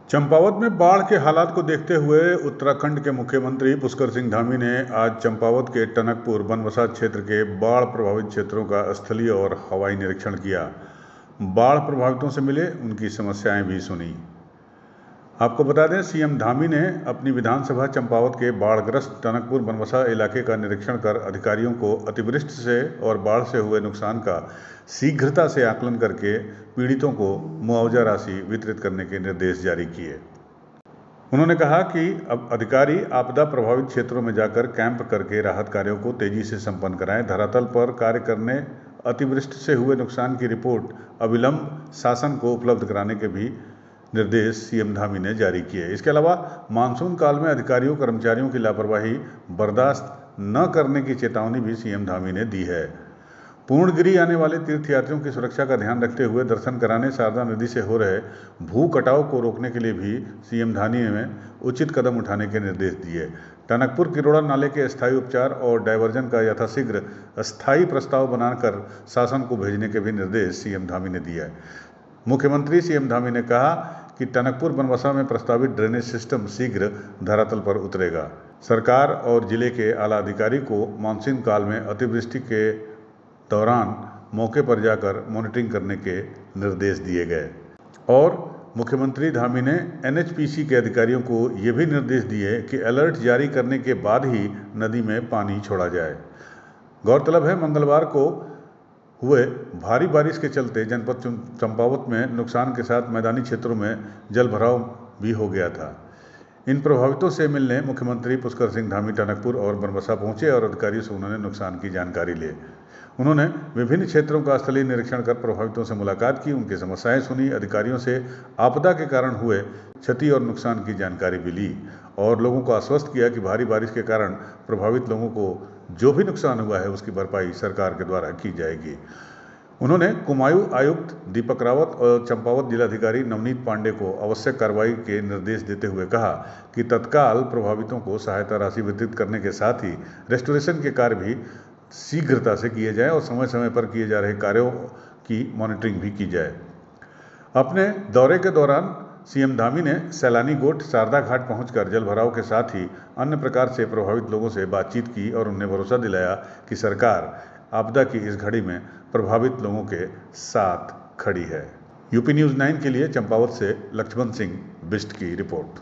चंपावत में बाढ़ के हालात को देखते हुए उत्तराखंड के मुख्यमंत्री पुष्कर सिंह धामी ने आज चंपावत के टनकपुर बनबसा क्षेत्र के बाढ़ प्रभावित क्षेत्रों का स्थलीय और हवाई निरीक्षण किया। बाढ़ प्रभावितों से मिले, उनकी समस्याएं भी सुनी। आपको बता दें, सीएम धामी ने अपनी विधानसभा चंपावत के बाढ़ग्रस्त टनकपुर बनबसा इलाके का निरीक्षण कर अधिकारियों को अतिवृष्टि से और बाढ़ से हुए नुकसान का शीघ्रता से आकलन करके पीड़ितों को मुआवजा राशि वितरित करने के निर्देश जारी किए। उन्होंने कहा कि अब अधिकारी आपदा प्रभावित क्षेत्रों में जाकर कैंप करके राहत कार्यों को तेजी से संपन्न कराएं, धरातल पर कार्य करने, अतिवृष्टि से हुए नुकसान की रिपोर्ट अविलंब शासन को उपलब्ध कराने के भी निर्देश सीएम धामी ने जारी किए। इसके अलावा मानसून काल में अधिकारियों कर्मचारियों की लापरवाही बर्दाश्त न करने की चेतावनी भी सीएम धामी ने दी है। पूर्णगिरी आने वाले तीर्थयात्रियों की सुरक्षा का ध्यान रखते हुए दर्शन कराने शारदा नदी से हो रहे भू कटाव को रोकने के लिए भी सीएम धामी ने उचित कदम उठाने के निर्देश दिए। टनकपुर किरोड़ा नाले के अस्थायी उपचार और डायवर्जन का यथाशीघ्र अस्थायी प्रस्ताव बनाकर शासन को भेजने के भी निर्देश सीएम धामी ने दिया। मुख्यमंत्री सीएम धामी ने कहा कि टनकपुर बनबसा में प्रस्तावित ड्रेनेज सिस्टम शीघ्र धरातल पर उतरेगा। सरकार और जिले के आला अधिकारी को मानसून काल में अतिवृष्टि के दौरान मौके पर जाकर मॉनिटरिंग करने के निर्देश दिए गए और मुख्यमंत्री धामी ने एनएचपीसी के अधिकारियों को ये भी निर्देश दिए कि अलर्ट जारी करने के बाद ही नदी में पानी छोड़ा जाए। गौरतलब है, मंगलवार को हुए भारी बारिश के चलते जनपद चंपावत में नुकसान के साथ मैदानी क्षेत्रों में जलभराव भी हो गया था। इन प्रभावितों से मिलने मुख्यमंत्री पुष्कर सिंह धामी टनकपुर और बनबसा पहुंचे और अधिकारियों से उन्होंने नुकसान की जानकारी ली। उन्होंने विभिन्न क्षेत्रों का स्थलीय निरीक्षण कर प्रभावितों से मुलाकात की, उनकी समस्याएं सुनी, अधिकारियों से आपदा के कारण हुए क्षति और नुकसान की जानकारी भी ली और लोगों को आश्वस्त किया कि भारी बारिश के कारण प्रभावित लोगों को जो भी नुकसान हुआ है उसकी भरपाई सरकार के द्वारा की जाएगी। उन्होंने कुमायूं आयुक्त दीपक रावत और चंपावत जिलाधिकारी नवनीत पांडे को आवश्यक कार्रवाई के निर्देश देते हुए कहा कि तत्काल प्रभावितों को सहायता राशि वितरित करने के साथ ही रेस्टोरेशन के कार्य भी शीघ्रता से किए जाएं और समय समय पर किए जा रहे कार्यों की मॉनिटरिंग भी की जाए। अपने दौरे के दौरान सीएम धामी ने सैलानी गोट शारदा घाट पहुंचकर जलभराव के साथ ही अन्य प्रकार से प्रभावित लोगों से बातचीत की और उन्हें भरोसा दिलाया कि सरकार आपदा की इस घड़ी में प्रभावित लोगों के साथ खड़ी है। यूपी न्यूज़ 9 के लिए चंपावत से लक्ष्मण सिंह बिष्ट की रिपोर्ट।